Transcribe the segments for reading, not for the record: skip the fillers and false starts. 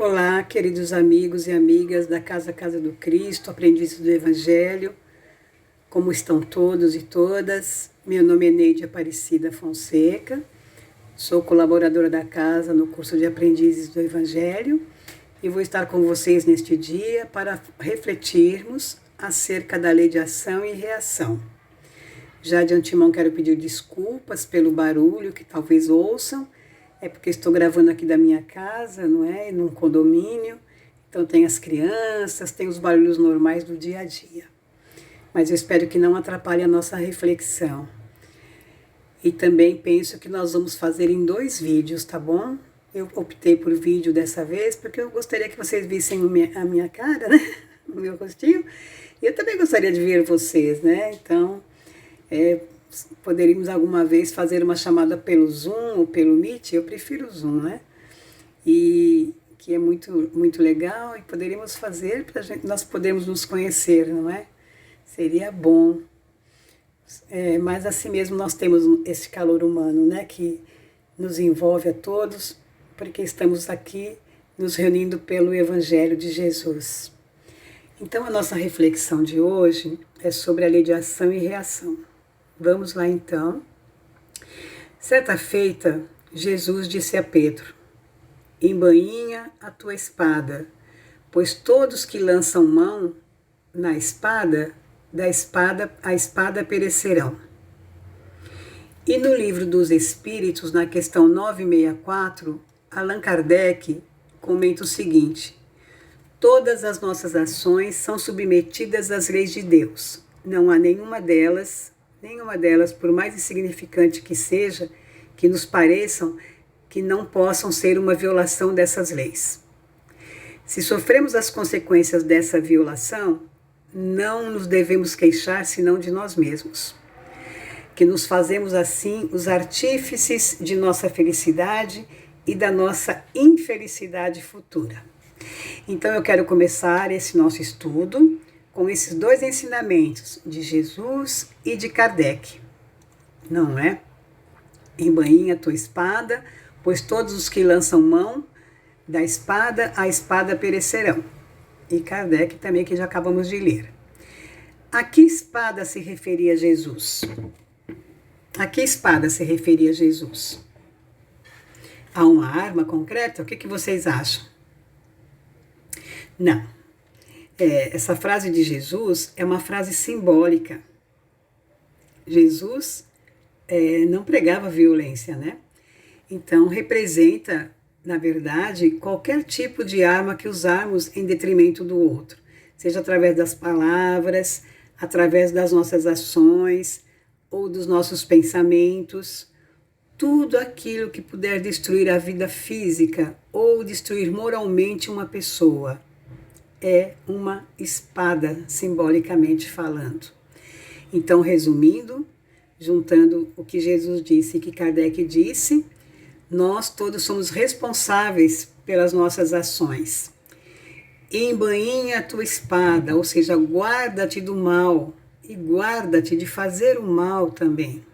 Olá, queridos amigos e amigas da Casa do Cristo, aprendizes do Evangelho, como estão todos e todas? Meu nome é Neide Aparecida Fonseca, sou colaboradora da casa no curso de Aprendizes do Evangelho e vou estar com vocês neste dia para refletirmos acerca da lei de ação e reação. Já de antemão quero pedir desculpas pelo barulho que talvez ouçam, é porque estou gravando aqui da minha casa, não é? Num condomínio, então tem as crianças, tem os barulhos normais do dia a dia. Mas eu espero que não atrapalhe a nossa reflexão. E também penso que nós vamos fazer em 2 vídeos, tá bom? Eu optei por vídeo dessa vez porque eu gostaria que vocês vissem a minha cara, né? O meu rostinho. E eu também gostaria de ver vocês, né? Então, poderíamos alguma vez fazer uma chamada pelo Zoom ou pelo Meet, eu prefiro o Zoom, né? E que é muito legal e poderíamos fazer para nós podermos nos conhecer, não é? Seria bom. Mas assim mesmo nós temos esse calor humano, né? Que nos envolve a todos, porque estamos aqui nos reunindo pelo Evangelho de Jesus. Então a nossa reflexão de hoje é sobre a lei de ação e reação. Vamos lá então. Certa feita, Jesus disse a Pedro: embainha a tua espada, pois todos que lançam mão na espada, a espada perecerão. E no livro dos Espíritos, na questão 964, Allan Kardec comenta o seguinte: todas as nossas ações são submetidas às leis de Deus. Não há nenhuma delas, por mais insignificante que seja, que nos pareçam que não possam ser uma violação dessas leis. Se sofremos as consequências dessa violação, não nos devemos queixar senão de nós mesmos, que nos fazemos assim os artífices de nossa felicidade e da nossa infelicidade futura. Então eu quero começar esse nosso estudo com esses 2 ensinamentos de Jesus e de Kardec, não é? Embainha a tua espada, pois todos os que lançam mão da espada, a espada perecerão. E Kardec também, que já acabamos de ler. A que espada se referia Jesus? A que espada se referia Jesus? A uma arma concreta? O que vocês acham? Não. Essa frase de Jesus é uma frase simbólica. Jesus não pregava violência, né? Então representa, na verdade, qualquer tipo de arma que usarmos em detrimento do outro, seja através das palavras, através das nossas ações ou dos nossos pensamentos, tudo aquilo que puder destruir a vida física ou destruir moralmente uma pessoa. É uma espada, simbolicamente falando. Então, resumindo, juntando o que Jesus disse e que Kardec disse, nós todos somos responsáveis pelas nossas ações. Embainha a tua espada, ou seja, guarda-te do mal e guarda-te de fazer o mal também.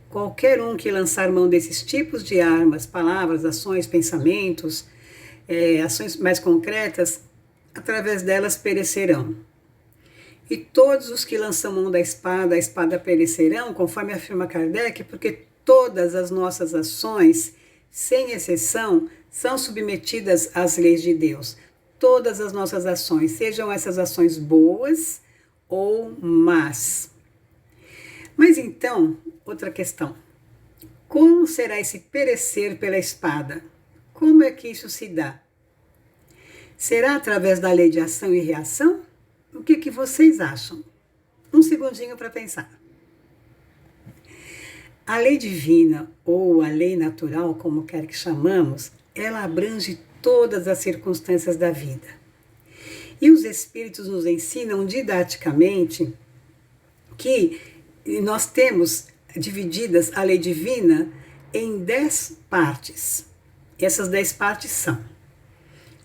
Qualquer um que lançar mão desses tipos de armas, palavras, ações, pensamentos, ações mais concretas, através delas perecerão. E todos os que lançam mão da espada, a espada perecerão, conforme afirma Kardec, porque todas as nossas ações, sem exceção, são submetidas às leis de Deus. Todas as nossas ações, sejam essas ações boas ou más. Mas então, outra questão. Como será esse perecer pela espada? Como é que isso se dá? Será através da lei de ação e reação? O que vocês acham? Um segundinho para pensar. A lei divina, ou a lei natural, como quer que chamamos, ela abrange todas as circunstâncias da vida. E os Espíritos nos ensinam didaticamente que nós temos divididas a lei divina em 10 partes. Essas 10 partes são: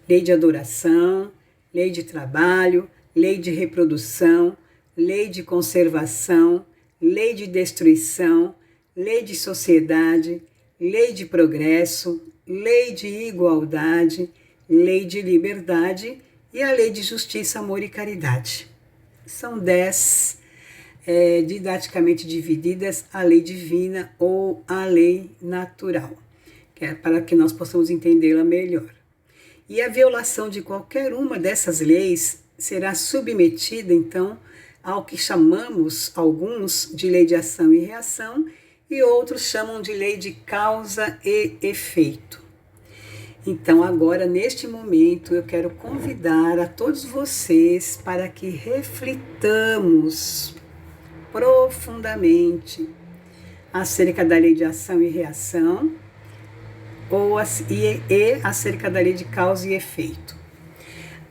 lei de adoração, lei de trabalho, lei de reprodução, lei de conservação, lei de destruição, lei de sociedade, lei de progresso, lei de igualdade, lei de liberdade e a lei de justiça, amor e caridade. São 10 didaticamente divididas, a lei divina ou a lei natural, que é para que nós possamos entendê-la melhor. E a violação de qualquer uma dessas leis será submetida, então, ao que chamamos, alguns, de lei de ação e reação, e outros chamam de lei de causa e efeito. Então, agora, neste momento, eu quero convidar a todos vocês para que reflitamos profundamente acerca da lei de ação e reação, e acerca da lei de causa e efeito.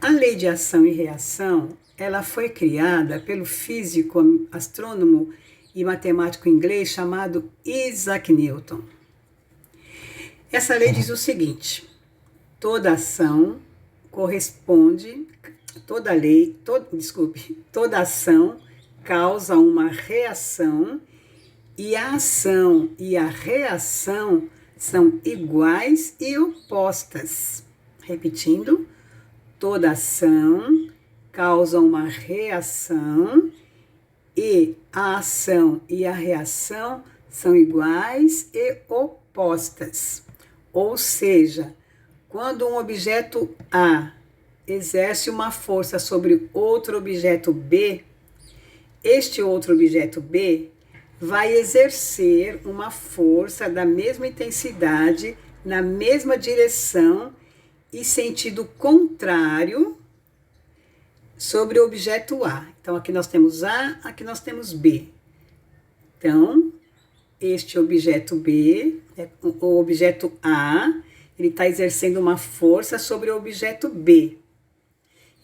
A lei de ação e reação, ela foi criada pelo físico, astrônomo e matemático inglês chamado Isaac Newton. Essa lei diz o seguinte: toda ação toda ação causa uma reação e a ação e a reação são iguais e opostas. Repetindo, toda ação causa uma reação e a ação e a reação são iguais e opostas. Ou seja, quando um objeto A exerce uma força sobre outro objeto B, este outro objeto B vai exercer uma força da mesma intensidade, na mesma direção e sentido contrário sobre o objeto A. Então, aqui nós temos A, aqui nós temos B. Então, este objeto B, o objeto A, ele está exercendo uma força sobre o objeto B.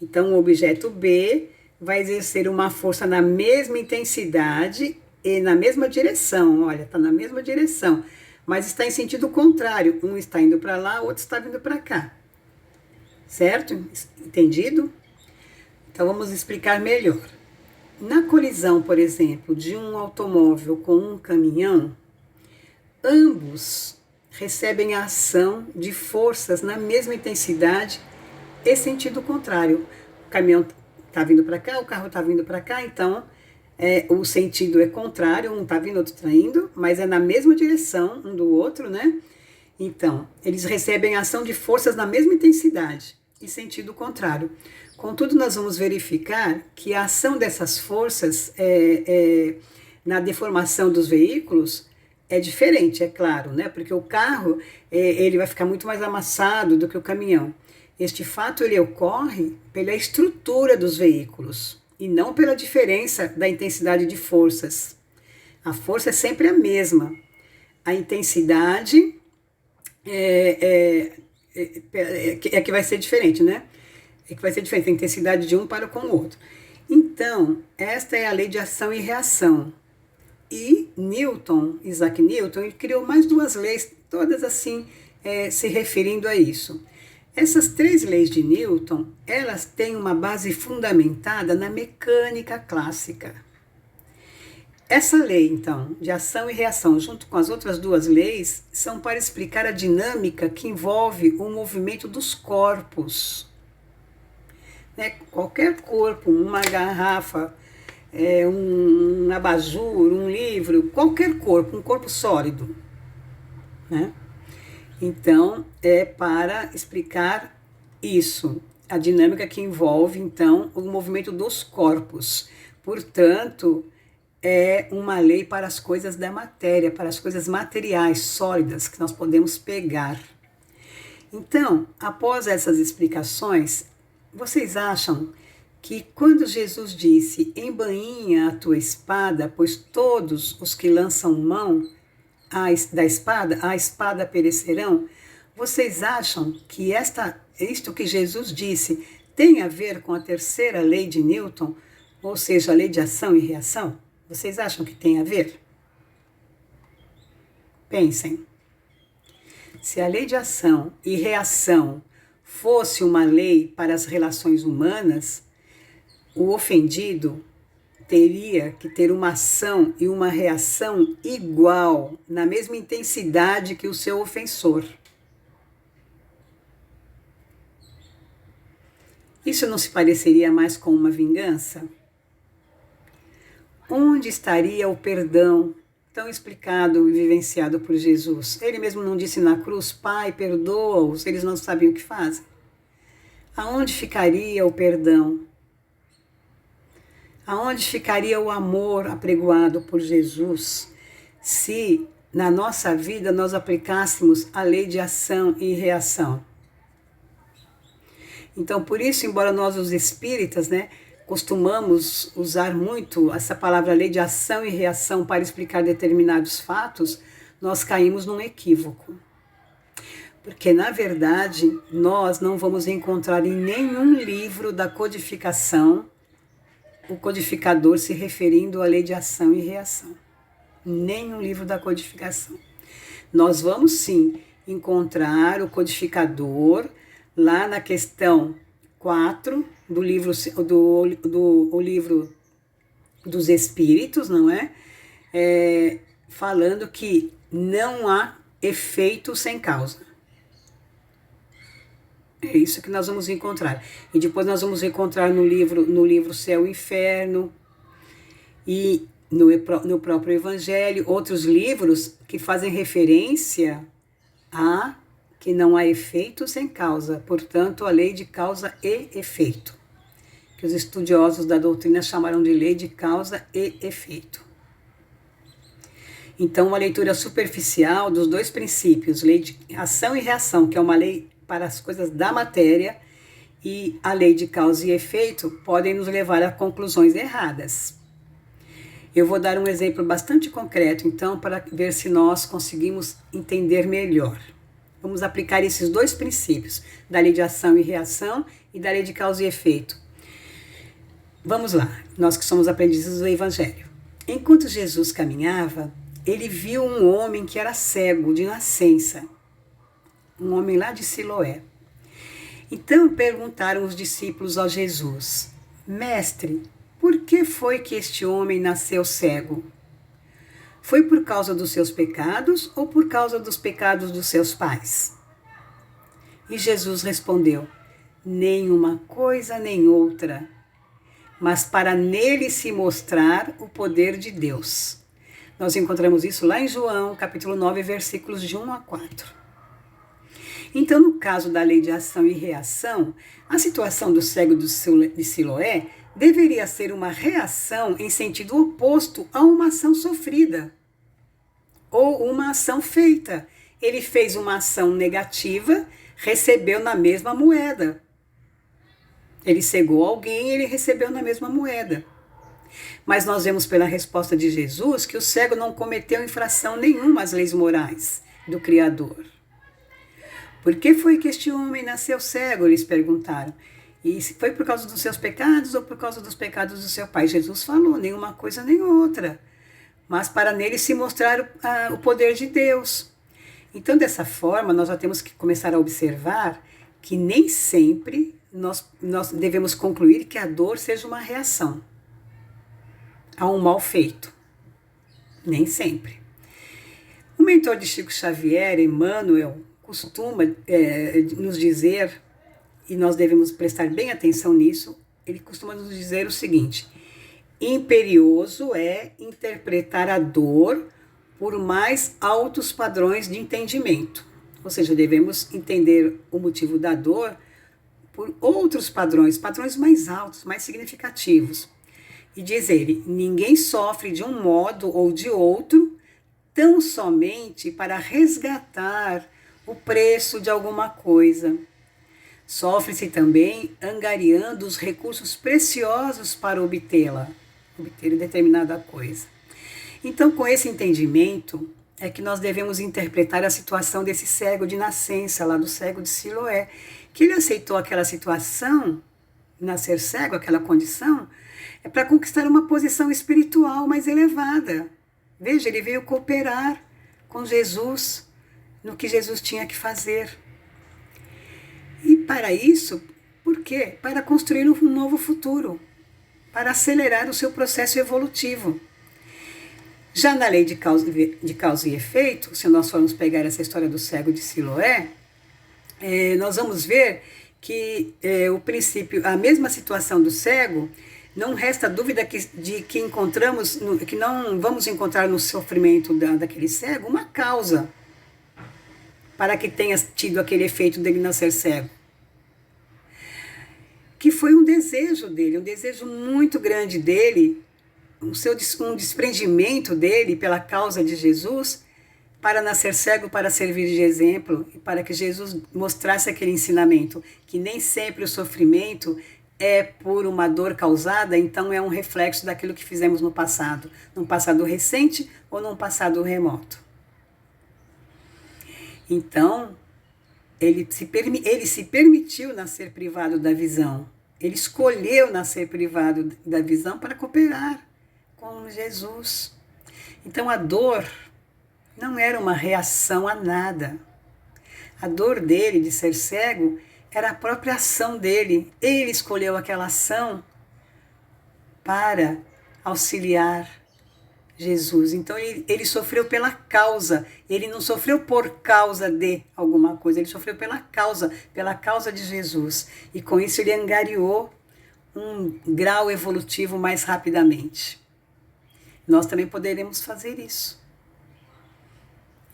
Então, o objeto B vai exercer uma força na mesma intensidade e na mesma direção. Olha, está na mesma direção, mas está em sentido contrário. Um está indo para lá, o outro está vindo para cá. Certo? Entendido? Então, vamos explicar melhor. Na colisão, por exemplo, de um automóvel com um caminhão, ambos recebem a ação de forças na mesma intensidade e sentido contrário. O caminhão está vindo para cá, o carro está vindo para cá, então o sentido é contrário, um está vindo, outro está indo, mas é na mesma direção um do outro, né? Então, eles recebem a ação de forças na mesma intensidade e sentido contrário. Contudo, nós vamos verificar que a ação dessas forças na deformação dos veículos é diferente, é claro, né? Porque o carro ele vai ficar muito mais amassado do que o caminhão. Este fato ele ocorre pela estrutura dos veículos e não pela diferença da intensidade de forças. A força é sempre a mesma. A intensidade é que vai ser diferente, né? É que vai ser diferente a intensidade de um para com o outro. Então, esta é a lei de ação e reação. E Isaac Newton, ele criou mais 2 leis, todas assim, se referindo a isso. Essas 3 leis de Newton, elas têm uma base fundamentada na mecânica clássica. Essa lei, então, de ação e reação, junto com as outras 2 leis, são para explicar a dinâmica que envolve o movimento dos corpos. Né? Qualquer corpo, uma garrafa, um abajur, um livro, qualquer corpo, um corpo sólido, né? Então, é para explicar isso, a dinâmica que envolve, então, o movimento dos corpos. Portanto, é uma lei para as coisas da matéria, para as coisas materiais, sólidas, que nós podemos pegar. Então, após essas explicações, vocês acham que quando Jesus disse, embainha a tua espada, pois todos os que lançam mão da espada, a espada perecerão, vocês acham que isto que Jesus disse tem a ver com a 3ª lei de Newton, ou seja, a lei de ação e reação? Vocês acham que tem a ver? Pensem. Se a lei de ação e reação fosse uma lei para as relações humanas, o ofendido teria que ter uma ação e uma reação igual, na mesma intensidade que o seu ofensor. Isso não se pareceria mais com uma vingança? Onde estaria o perdão tão explicado e vivenciado por Jesus? Ele mesmo não disse na cruz: Pai, perdoa-os, eles não sabem o que fazem. Aonde ficaria o perdão? Aonde ficaria o amor apregoado por Jesus se na nossa vida nós aplicássemos a lei de ação e reação? Então, por isso, embora nós os espíritas, costumamos usar muito essa palavra lei de ação e reação para explicar determinados fatos, nós caímos num equívoco. Porque, na verdade, nós não vamos encontrar em nenhum livro da codificação o codificador se referindo à lei de ação e reação. Nenhum livro da codificação. Nós vamos sim encontrar o codificador lá na questão 4 do livro, do livro dos Espíritos, não é? Falando que não há efeito sem causa. É isso que nós vamos encontrar. E depois nós vamos encontrar no livro Céu e Inferno e no próprio Evangelho, outros livros que fazem referência a que não há efeito sem causa, portanto, a lei de causa e efeito, que os estudiosos da doutrina chamaram de lei de causa e efeito. Então, uma leitura superficial dos dois princípios, lei de ação e reação, que é uma lei para as coisas da matéria, e a lei de causa e efeito, podem nos levar a conclusões erradas. Eu vou dar um exemplo bastante concreto, então, para ver se nós conseguimos entender melhor. Vamos aplicar esses dois princípios, da lei de ação e reação e da lei de causa e efeito. Vamos lá, nós que somos aprendizes do Evangelho. Enquanto Jesus caminhava, ele viu um homem que era cego de nascença, um homem lá de Siloé. Então perguntaram os discípulos a Jesus: Mestre, por que foi que este homem nasceu cego? Foi por causa dos seus pecados ou por causa dos pecados dos seus pais? E Jesus respondeu: nenhuma coisa nem outra, mas para nele se mostrar o poder de Deus. Nós encontramos isso lá em João, capítulo 9, versículos de 1 a 4. Então, no caso da lei de ação e reação, a situação do cego de Siloé deveria ser uma reação em sentido oposto a uma ação sofrida ou uma ação feita. Ele fez uma ação negativa, recebeu na mesma moeda. Ele cegou alguém e ele recebeu na mesma moeda. Mas nós vemos pela resposta de Jesus que o cego não cometeu infração nenhuma às leis morais do Criador. Por que foi que este homem nasceu cego? Eles perguntaram. E foi por causa dos seus pecados ou por causa dos pecados do seu pai? Jesus falou: nenhuma coisa nem outra, mas para nele se mostrar o poder de Deus. Então, dessa forma, nós já temos que começar a observar que nem sempre nós devemos concluir que a dor seja uma reação a um mal feito. Nem sempre. O mentor de Chico Xavier, Emmanuel, costuma nos dizer, e nós devemos prestar bem atenção nisso, ele costuma nos dizer o seguinte: imperioso é interpretar a dor por mais altos padrões de entendimento. Ou seja, devemos entender o motivo da dor por outros padrões mais altos, mais significativos. E diz ele: ninguém sofre de um modo ou de outro tão somente para resgatar o preço de alguma coisa. Sofre-se também angariando os recursos preciosos para obter determinada coisa. Então, com esse entendimento, é que nós devemos interpretar a situação desse cego de nascença, lá do cego de Siloé, que ele aceitou aquela situação, nascer cego, aquela condição, para conquistar uma posição espiritual mais elevada. Veja, ele veio cooperar com Jesus no que Jesus tinha que fazer. E para isso, por quê? Para construir um novo futuro, para acelerar o seu processo evolutivo. Já na lei de causa e efeito, se nós formos pegar essa história do cego de Siloé, nós vamos ver que o princípio, a mesma situação do cego, não resta dúvida de que encontramos, que não vamos encontrar no sofrimento daquele cego uma causa para que tenha tido aquele efeito dele nascer cego. Que foi um desejo dele, um desejo muito grande dele, um desprendimento dele pela causa de Jesus, para nascer cego, para servir de exemplo, e para que Jesus mostrasse aquele ensinamento, que nem sempre o sofrimento é por uma dor causada, então é um reflexo daquilo que fizemos no passado, num passado recente ou num passado remoto. Então, ele se permitiu nascer privado da visão. Ele escolheu nascer privado da visão para cooperar com Jesus. Então, a dor não era uma reação a nada. A dor dele de ser cego era a própria ação dele. Ele escolheu aquela ação para auxiliar Jesus. Então ele sofreu pela causa. Ele não sofreu por causa de alguma coisa. Ele sofreu pela causa de Jesus. E com isso ele angariou um grau evolutivo mais rapidamente. Nós também poderemos fazer isso.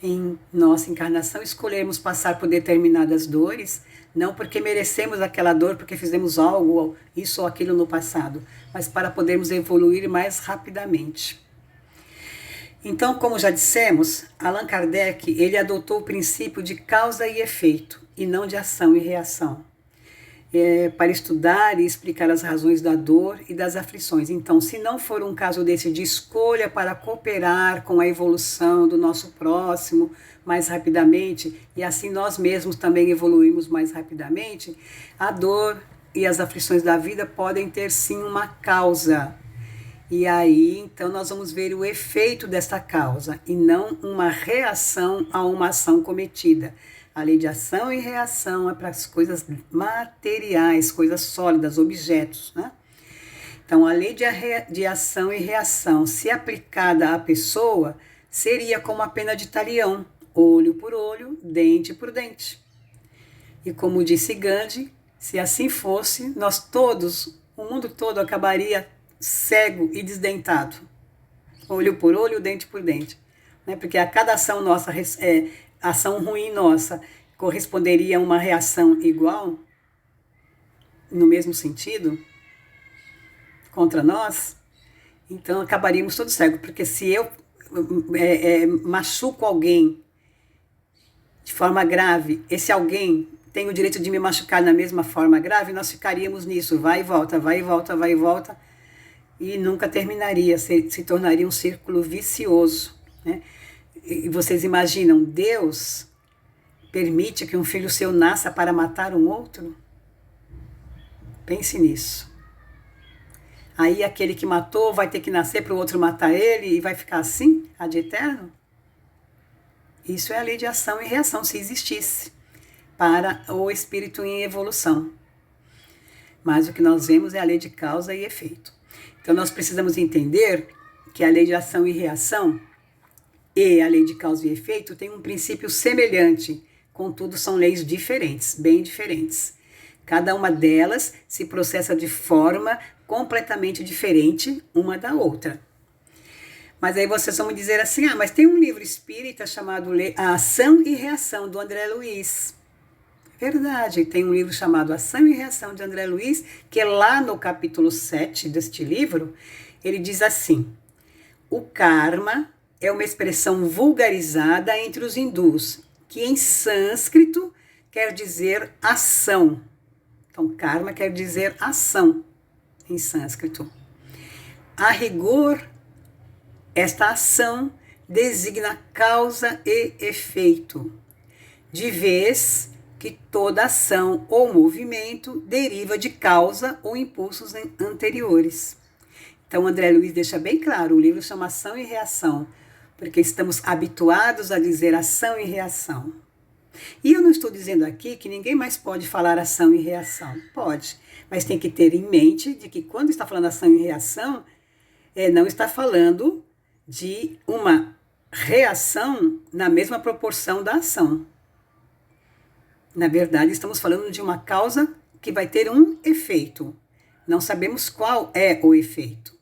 Em nossa encarnação, escolhermos passar por determinadas dores, não porque merecemos aquela dor, porque fizemos algo, isso ou aquilo no passado, mas para podermos evoluir mais rapidamente. Então, como já dissemos, Allan Kardec, ele adotou o princípio de causa e efeito, e não de ação e reação, para estudar e explicar as razões da dor e das aflições. Então, se não for um caso desse de escolha para cooperar com a evolução do nosso próximo mais rapidamente, e assim nós mesmos também evoluímos mais rapidamente, a dor e as aflições da vida podem ter sim uma causa. E aí, então, nós vamos ver o efeito dessa causa, e não uma reação a uma ação cometida. A lei de ação e reação é para as coisas materiais, coisas sólidas, objetos, né? Então, a lei de ação e reação, se aplicada à pessoa, seria como a pena de talião, olho por olho, dente por dente. E como disse Gandhi, se assim fosse, nós todos, o mundo todo acabaria cego e desdentado. Olho por olho, dente por dente. Né? Porque a cada ação nossa, ação ruim nossa, corresponderia a uma reação igual, no mesmo sentido, contra nós, então acabaríamos todos cegos. Porque se eu machuco alguém de forma grave, esse alguém tem o direito de me machucar na mesma forma grave, nós ficaríamos nisso, vai e volta, vai e volta, vai e volta, e nunca terminaria, se tornaria um círculo vicioso, né? E vocês imaginam, Deus permite que um filho seu nasça para matar um outro? Pense nisso. Aí aquele que matou vai ter que nascer para o outro matar ele e vai ficar assim, ad eterno? Isso é a lei de ação e reação, se existisse, para o espírito em evolução. Mas o que nós vemos é a lei de causa e efeito. Então nós precisamos entender que a lei de ação e reação e a lei de causa e efeito tem um princípio semelhante, contudo são leis diferentes, bem diferentes. Cada uma delas se processa de forma completamente diferente uma da outra. Mas aí vocês vão me dizer assim, mas tem um livro espírita chamado A Ação e Reação, do André Luiz. Verdade, tem um livro chamado Ação e Reação, de André Luiz, que lá no capítulo 7 deste livro, ele diz assim: o karma é uma expressão vulgarizada entre os hindus, que em sânscrito quer dizer ação. Então, karma quer dizer ação em sânscrito. A rigor, esta ação designa causa e efeito, de vez que toda ação ou movimento deriva de causa ou impulsos anteriores. Então, André Luiz deixa bem claro, o livro chama Ação e Reação, porque estamos habituados a dizer ação e reação. E eu não estou dizendo aqui que ninguém mais pode falar ação e reação. Pode, mas tem que ter em mente de que quando está falando ação e reação, não está falando de uma reação na mesma proporção da ação. Na verdade, estamos falando de uma causa que vai ter um efeito. Não sabemos qual é o efeito.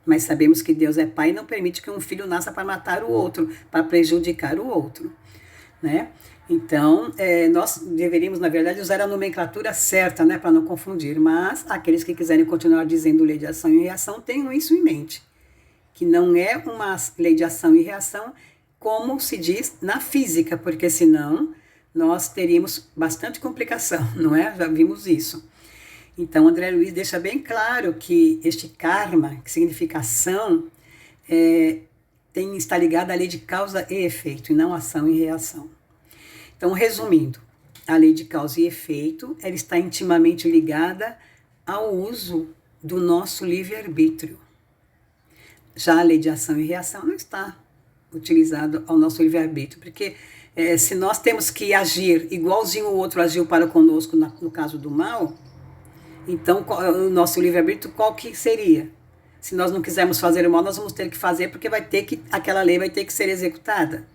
Mas sabemos que Deus é Pai e não permite que um filho nasça para matar o outro, para prejudicar o outro, né? Então, nós deveríamos, na verdade, usar a nomenclatura certa, né, para não confundir. Mas aqueles que quiserem continuar dizendo lei de ação e reação, tenham isso em mente. Que não é uma lei de ação e reação, como se diz na física, porque senão nós teríamos bastante complicação, não é? Já vimos isso. Então, André Luiz deixa bem claro que este karma, que significa ação, está ligado à lei de causa e efeito, e não ação e reação. Então, resumindo, a lei de causa e efeito, ela está intimamente ligada ao uso do nosso livre-arbítrio. Já a lei de ação e reação não está utilizada ao nosso livre-arbítrio, porque se nós temos que agir igualzinho o outro agiu para conosco no caso do mal, então o nosso livre-arbítrio qual que seria? Se nós não quisermos fazer o mal, nós vamos ter que fazer, porque aquela lei vai ter que ser executada.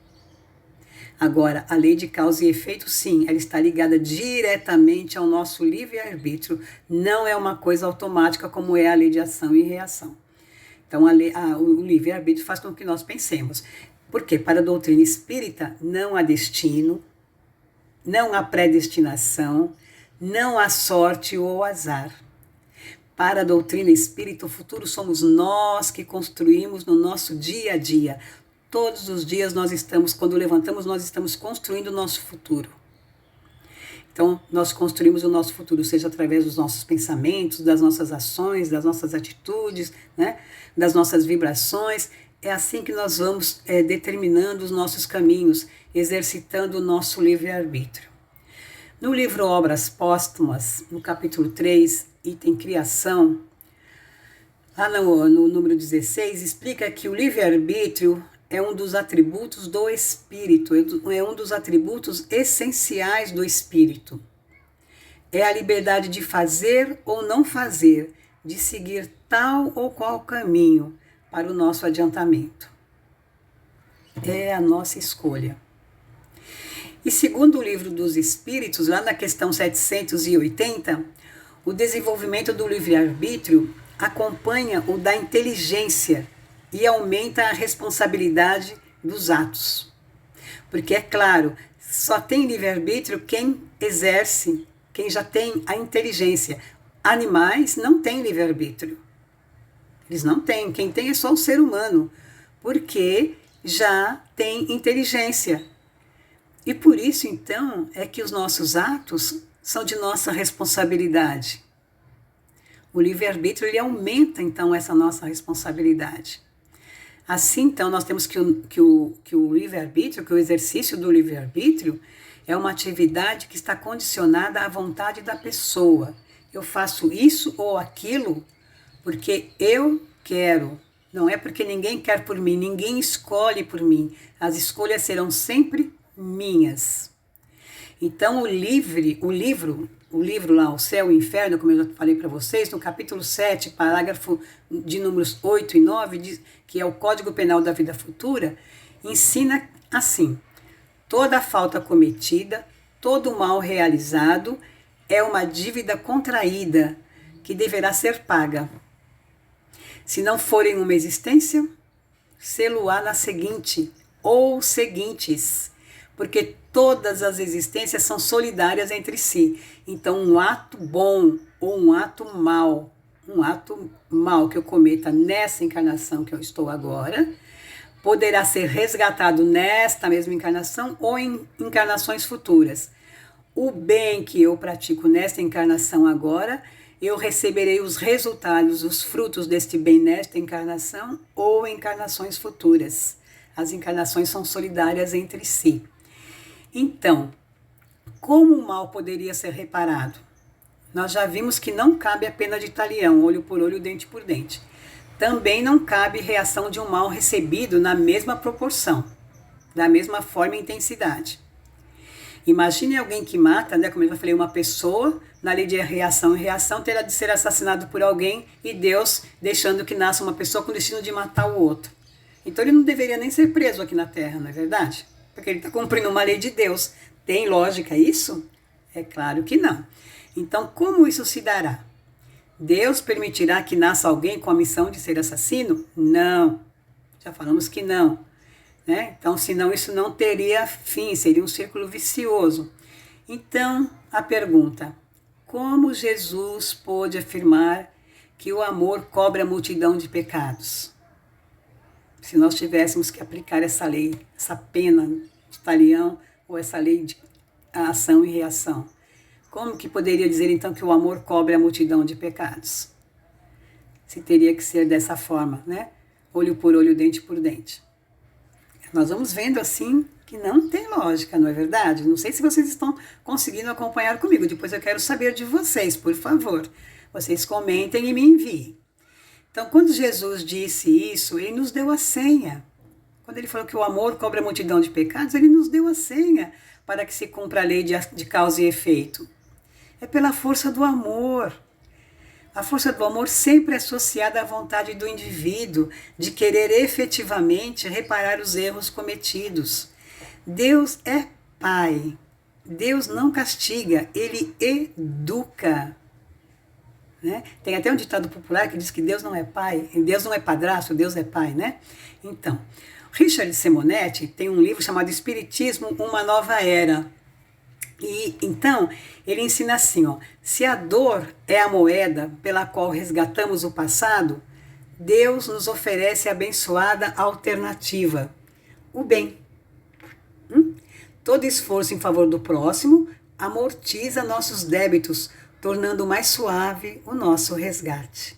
Agora, a lei de causa e efeito, sim, ela está ligada diretamente ao nosso livre-arbítrio, não é uma coisa automática como é a lei de ação e reação. Então, o livre-arbítrio faz com que nós pensemos. Porque para a doutrina espírita não há destino, não há predestinação, não há sorte ou azar. Para a doutrina espírita, o futuro somos nós que construímos no nosso dia a dia. Todos os dias quando levantamos, nós estamos construindo o nosso futuro. Então, nós construímos o nosso futuro, seja através dos nossos pensamentos, das nossas ações, das nossas atitudes, né? Das nossas vibrações. É assim que nós vamos determinando os nossos caminhos, exercitando o nosso livre-arbítrio. No livro Obras Póstumas, no capítulo 3, item Criação, lá no número 16, explica que o livre-arbítrio é um dos atributos do Espírito, é um dos atributos essenciais do Espírito. É a liberdade de fazer ou não fazer, de seguir tal ou qual caminho para o nosso adiantamento. É a nossa escolha. E segundo o Livro dos Espíritos, lá na questão 780, o desenvolvimento do livre-arbítrio acompanha o da inteligência e aumenta a responsabilidade dos atos. Porque, é claro, só tem livre-arbítrio quem exerce, quem já tem a inteligência. Animais não têm livre-arbítrio. Eles não têm. Quem tem é só o ser humano, porque já tem inteligência. E por isso, então, é que os nossos atos são de nossa responsabilidade. O livre-arbítrio, ele aumenta, então, essa nossa responsabilidade. Assim, então, nós temos que o livre-arbítrio, que o exercício do livre-arbítrio é uma atividade que está condicionada à vontade da pessoa. Eu faço isso ou aquilo porque eu quero. Não é porque ninguém quer por mim, ninguém escolhe por mim. As escolhas serão sempre minhas. Então, o livro lá, O Céu e o Inferno, como eu já falei para vocês, no capítulo 7, parágrafo de números 8 e 9, que é o Código Penal da Vida Futura, ensina assim: toda falta cometida, todo mal realizado é uma dívida contraída que deverá ser paga. Se não for em uma existência, sê-lo-á na seguinte, ou seguintes, porque todas as existências são solidárias entre si. Então, um ato bom ou um ato mal que eu cometa nessa encarnação que eu estou agora, poderá ser resgatado nesta mesma encarnação ou em encarnações futuras. O bem que eu pratico nesta encarnação agora, eu receberei os resultados, os frutos deste bem nesta encarnação ou em encarnações futuras. As encarnações são solidárias entre si. Então, como o mal poderia ser reparado? Nós já vimos que não cabe a pena de talião, olho por olho, dente por dente. Também não cabe reação de um mal recebido na mesma proporção, da mesma forma e intensidade. Imagine alguém que mata, né, como eu já falei, uma pessoa, na lei de reação e reação, terá de ser assassinado por alguém e Deus deixando que nasça uma pessoa com o destino de matar o outro. Então ele não deveria nem ser preso aqui na Terra, não é verdade? Porque ele está cumprindo uma lei de Deus. Tem lógica isso? É claro que não. Então, como isso se dará? Deus permitirá que nasça alguém com a missão de ser assassino? Não. Já falamos que não. Né? Então, senão isso não teria fim, seria um círculo vicioso. Então, a pergunta: como Jesus pôde afirmar que o amor cobre a multidão de pecados? Se nós tivéssemos que aplicar essa lei, essa pena de talião, ou essa lei de ação e reação, como que poderia dizer então que o amor cobre a multidão de pecados? Se teria que ser dessa forma, né? Olho por olho, dente por dente. Nós vamos vendo assim que não tem lógica, não é verdade? Não sei se vocês estão conseguindo acompanhar comigo. Depois eu quero saber de vocês, por favor. Vocês comentem e me enviem. Então, quando Jesus disse isso, ele nos deu a senha. Quando ele falou que o amor cobre a multidão de pecados, ele nos deu a senha para que se cumpra a lei de causa e efeito. É pela força do amor. A força do amor sempre é associada à vontade do indivíduo de querer efetivamente reparar os erros cometidos. Deus é Pai. Deus não castiga, Ele educa. Né? Tem até um ditado popular que diz que Deus não é pai, Deus não é padrasto, Deus é pai, né? Então, Richard Simonetti tem um livro chamado Espiritismo, Uma Nova Era. E então, ele ensina assim, ó: se a dor é a moeda pela qual resgatamos o passado, Deus nos oferece a abençoada alternativa, o bem. Todo esforço em favor do próximo amortiza nossos débitos, tornando mais suave o nosso resgate.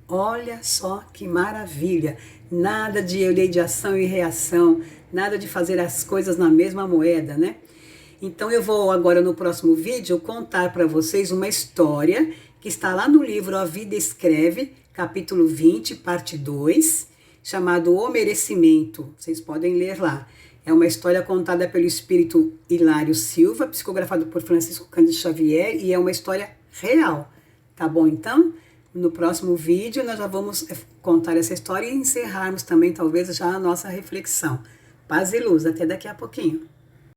Olha só que maravilha! Nada de lei de ação e reação, nada de fazer as coisas na mesma moeda, né? Então eu vou agora no próximo vídeo contar para vocês uma história que está lá no livro A Vida Escreve, capítulo 20, parte 2, chamado O Merecimento. Vocês podem ler lá. É uma história contada pelo espírito Hilário Silva, psicografado por Francisco Cândido Xavier, e é uma história real. Tá bom, então? No próximo vídeo nós já vamos contar essa história e encerrarmos também, talvez, já a nossa reflexão. Paz e luz, até daqui a pouquinho.